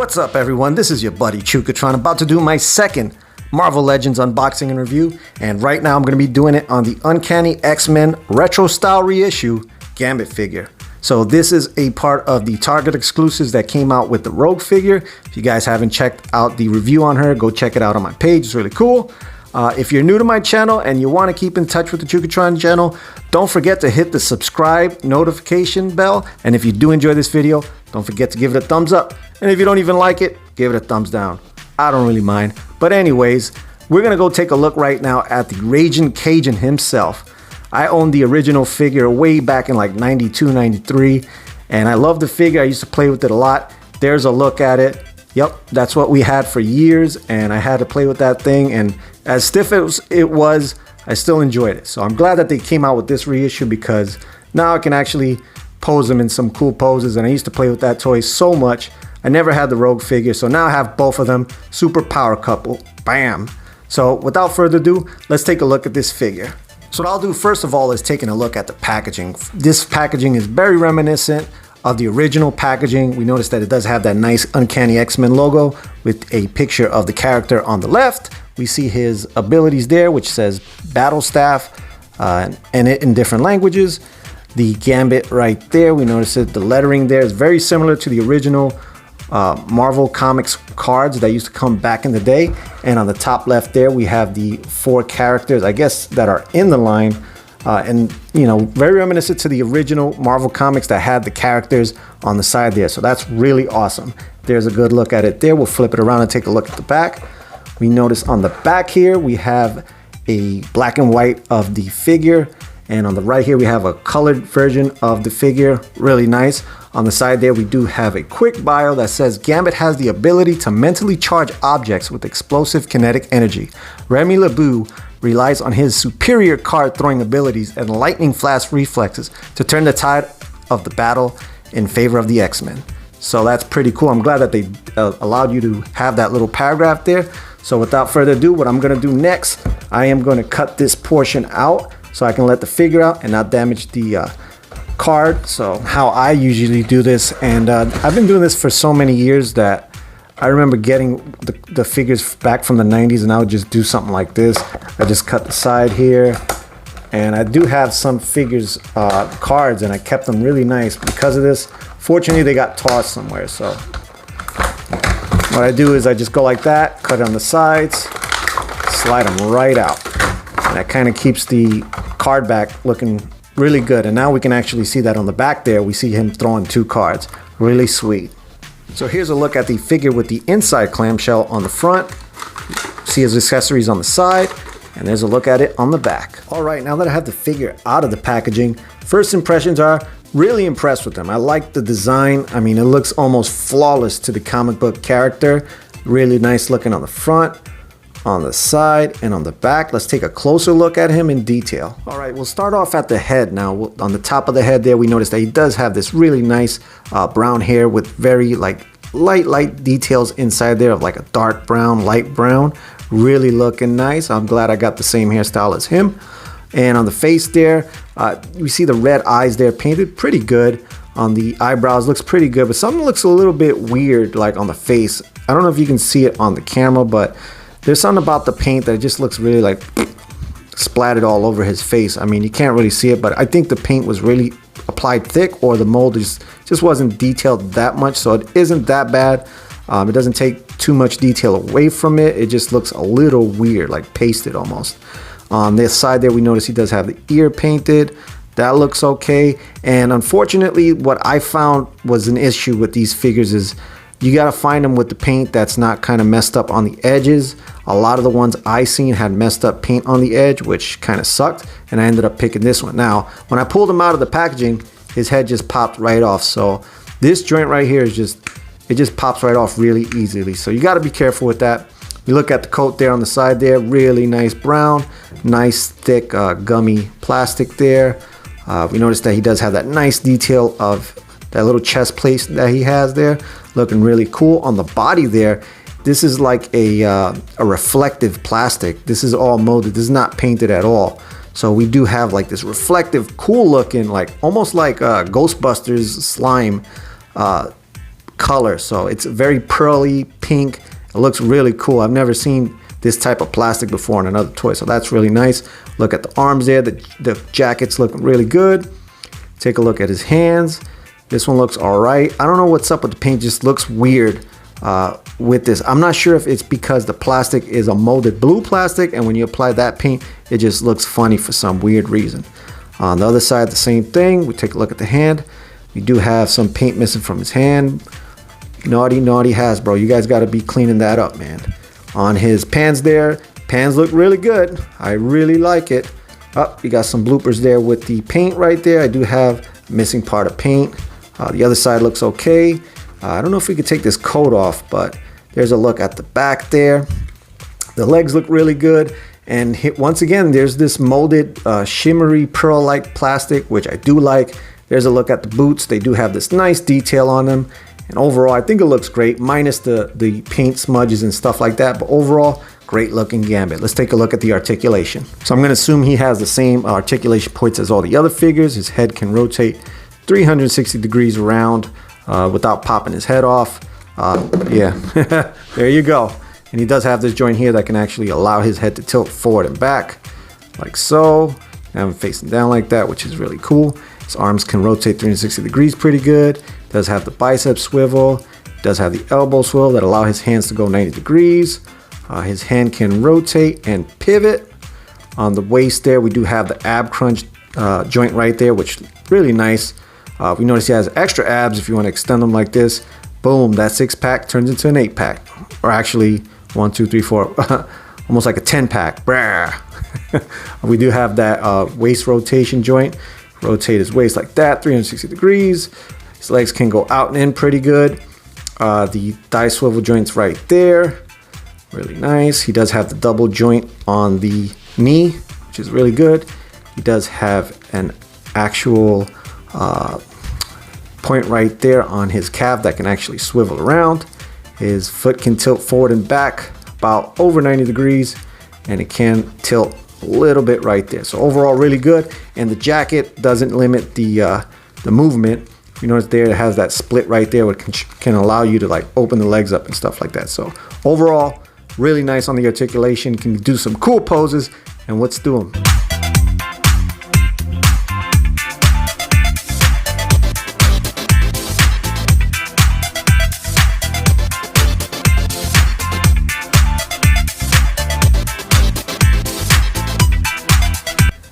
What's up, everyone? This is your buddy Chukatron, about to do my second Marvel Legends unboxing and review, and right now I'm going to be doing it on the Uncanny X-Men retro style reissue Gambit figure. So this is a part of the Target exclusives that came out with the Rogue figure. If you guys haven't checked out the review on her, go check it out on my page. It's really cool. If you're new to my channel and you want to keep in touch with the Chukatron channel, don't forget to hit the subscribe notification bell. And if you do enjoy this video, don't forget to give it a thumbs up. And if you don't even like it, give it a thumbs down. I don't really mind. But anyways, we're going to go take a look right now at the Raging Cajun himself. I owned the original figure way back in like 92, 93. And I love the figure. I used to play with it a lot. There's a look at it. Yep, that's what we had for years. And I had to play with that thing. And as stiff as it was, I still enjoyed it. So I'm glad that they came out with this reissue, because now I can actually pose them in some cool poses. And I used to play with that toy so much. I never had the Rogue figure, so now I have both of them. Super power couple. Bam! So without further ado, let's take a look at this figure. So what I'll do first of all is taking a look at the packaging. This packaging is very reminiscent of the original packaging. We noticed that it does have that nice Uncanny X-Men logo with a picture of the character on the left. We see his abilities there, which says Battle Staff, and it in different languages. The Gambit right there, we notice it. The lettering there is very similar to the original Marvel Comics cards that used to come back in the day. And on the top left there, we have the 4 characters, I guess, that are in the line. And, you know, very reminiscent to the original Marvel Comics that had the characters on the side there. So that's really awesome. There's a good look at it there. We'll flip it around and take a look at the back. We notice on the back here, we have a black and white of the figure. And on the right here, we have a colored version of the figure. Really nice. On the side there, we do have a quick bio that says Gambit has the ability to mentally charge objects with explosive kinetic energy. Remy LeBeau relies on his superior card throwing abilities and lightning flash reflexes to turn the tide of the battle in favor of the X-Men. So that's pretty cool. I'm glad that they allowed you to have that little paragraph there. So without further ado, what I'm going to do next, I am going to cut this portion out so I can let the figure out and not damage the card. So how I usually do this, and I've been doing this for so many years that I remember getting the figures back from the 90s, and I would just do something like this. I just cut the side here, and I do have some figures cards, and I kept them really nice because of this. Fortunately, they got tossed somewhere, so what I do is I just go like that, cut it on the sides, slide them right out, and that kind of keeps the card back looking really good. And now we can actually see that on the back there, we see him throwing 2 cards. Really sweet. So here's a look at the figure with the inside clamshell on the front. See his accessories on the side, and there's a look at it on the back. All right, now that I have the figure out of the packaging, first impressions are really impressed with them. I like the design. I mean, it looks almost flawless to the comic book character. Really nice looking on the front, on the side, and on the back. Let's take a closer look at him in detail. All right, we'll start off at the head now. On the top of the head there, we notice that he does have this really nice brown hair with very like light details inside there of like a dark brown, light brown. Really looking nice. I'm glad I got the same hairstyle as him. And on the face there, we see the red eyes there painted pretty good. On the eyebrows looks pretty good, but something looks a little bit weird like on the face. I don't know if you can see it on the camera, but there's something about the paint that just looks really like splattered all over his face. I mean, you can't really see it, but I think the paint was really applied thick, or the mold just wasn't detailed that much, so it isn't that bad. It doesn't take too much detail away from it. It just looks a little weird, like pasted almost. On this side there, we notice he does have the ear painted. That looks okay. And unfortunately, what I found was an issue with these figures is you got to find them with the paint that's not kind of messed up on the edges. A lot of the ones I seen had messed up paint on the edge, which kind of sucked, and I ended up picking this one. Now, when I pulled him out of the packaging, his head just popped right off. So this joint right here is it just pops right off really easily. So you got to be careful with that. You look at the coat there on the side there, really nice brown, nice thick gummy plastic there. We notice that he does have that nice detail of that little chest plate that he has there, looking really cool. On the body there, this is like a reflective plastic. This is all molded. This is not painted at all. So we do have like this reflective, cool looking, like almost like Ghostbusters slime color. So it's very pearly pink. It looks really cool. I've never seen this type of plastic before in another toy, so that's really nice. Look at the arms there. The jackets look really good. Take a look at his hands. This one looks all right. I don't know what's up with the paint, just looks weird with this. I'm not sure if it's because the plastic is a molded blue plastic, and when you apply that paint, it just looks funny for some weird reason. On the other side, the same thing. We take a look at the hand. We do have some paint missing from his hand. Naughty Hasbro. You guys got to be cleaning that up, man. On his pants there, pants look really good. I really like it. Oh, you got some bloopers there with the paint right there. I do have missing part of paint. The other side looks okay. I don't know if we could take this coat off, but there's a look at the back there. The legs look really good. And once again, there's this molded shimmery pearl-like plastic, which I do like. There's a look at the boots. They do have this nice detail on them. And overall, I think it looks great, minus the paint smudges and stuff like that. But overall, great looking Gambit. Let's take a look at the articulation. So I'm going to assume he has the same articulation points as all the other figures. His head can rotate 360 degrees around without popping his head off. Yeah, there you go. And he does have this joint here that can actually allow his head to tilt forward and back, like so. Have him facing down like that, which is really cool. His arms can rotate 360 degrees pretty good. Does have the bicep swivel. Does have the elbow swivel that allow his hands to go 90 degrees. His hand can rotate and pivot. On the waist there, we do have the ab crunch joint right there, which is really nice. We notice he has extra abs if you want to extend them like this. Boom, that 6-pack turns into an 8-pack. Or actually, 1, 2, 3, 4, almost like a 10-pack. We do have that waist rotation joint. Rotate his waist like that, 360 degrees. His legs can go out and in pretty good. The thigh swivel joint's right there. Really nice. He does have the double joint on the knee, which is really good. He does have an actual point right there on his calf that can actually swivel around. His foot can tilt forward and back about over 90 degrees, and it can tilt a little bit right there. So overall, really good. And the jacket doesn't limit the movement. You notice there it has that split right there, which can allow you to like open the legs up and stuff like that. So overall, really nice on the articulation. Can do some cool poses, and let's do them.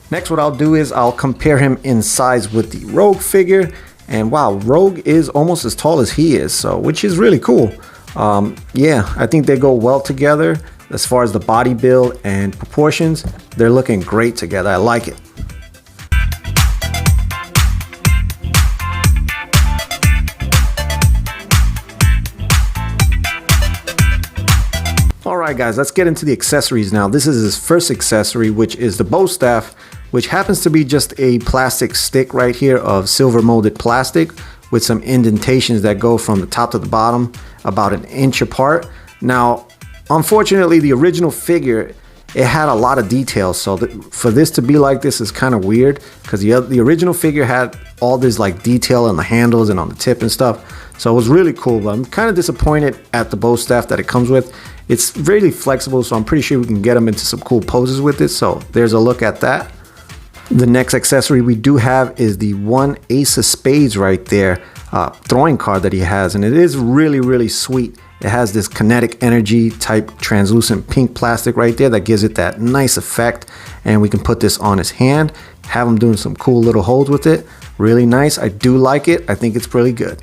Next, what I'll do is I'll compare him in size with the Rogue figure. And wow, Rogue is almost as tall as he is, so which is really cool. Yeah, I think they go well together as far as the body build and proportions. They're looking great together. I like it. Alright guys, let's get into the accessories now. This is his first accessory, which is the bow staff, which happens to be just a plastic stick right here of silver molded plastic with some indentations that go from the top to the bottom about an inch apart. Now, unfortunately, the original figure, it had a lot of details, so for this to be like this is kind of weird, because the original figure had all this like detail on the handles and on the tip and stuff. So it was really cool, but I'm kind of disappointed at the bow staff that it comes with. It's really flexible, so I'm pretty sure we can get them into some cool poses with it. So there's a look at that. The next accessory we do have is the one Ace of Spades right there, throwing card that he has, and it is really sweet. It has this kinetic energy type translucent pink plastic right there that gives it that nice effect, and we can put this on his hand, have him doing some cool little holds with it. Really nice. I do like it. I think it's really good.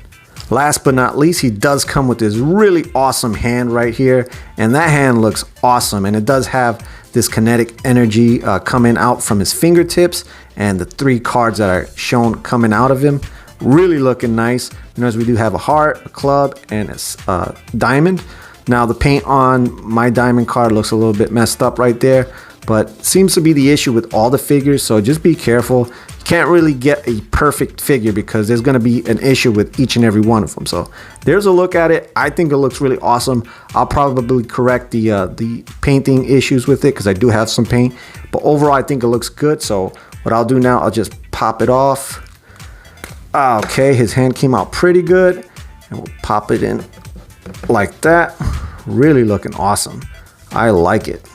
Last but not least, he does come with this really awesome hand right here, and that hand looks awesome, and it does have this kinetic energy coming out from his fingertips, and the 3 cards that are shown coming out of him, really looking nice. You notice we do have a heart, a club, and a diamond. Now the paint on my diamond card looks a little bit messed up right there, but seems to be the issue with all the figures, so just be careful. You can't really get a perfect figure because there's going to be an issue with each and every one of them. So there's a look at it. I think it looks really awesome. I'll probably correct the painting issues with it because I do have some paint, but overall I think it looks good. So what I'll do now, I'll just pop it off. Okay, his hand came out pretty good. And we'll pop it in like that. Really looking awesome. I like it.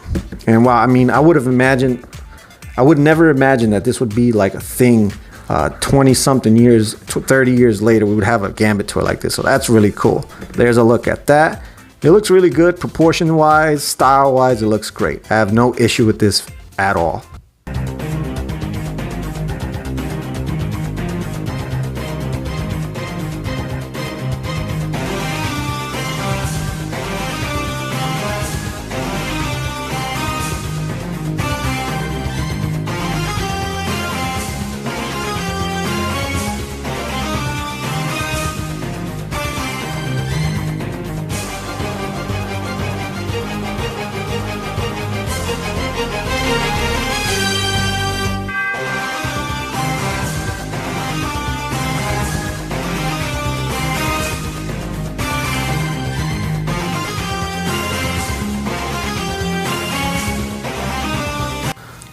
And wow, I mean, I would never imagine that this would be like a thing 20 something years, 30 years later, we would have a Gambit toy like this. So that's really cool. There's a look at that. It looks really good, proportion wise, style wise, it looks great. I have no issue with this at all.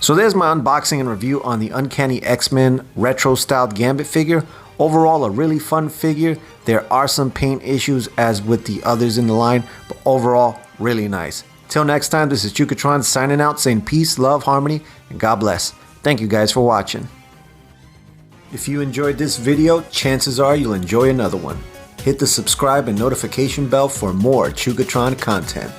So there's my unboxing and review on the Uncanny Xmen retro styled Gambit figure. Overall, a really fun figure. There are some paint issues as with the others in the line, but overall, really nice. Till next time, this is Chukatron signing out, saying peace, love, harmony, and God bless. Thank you guys for watching. If you enjoyed this video, chances are you'll enjoy another one. Hit the subscribe and notification bell for more Chukatron content.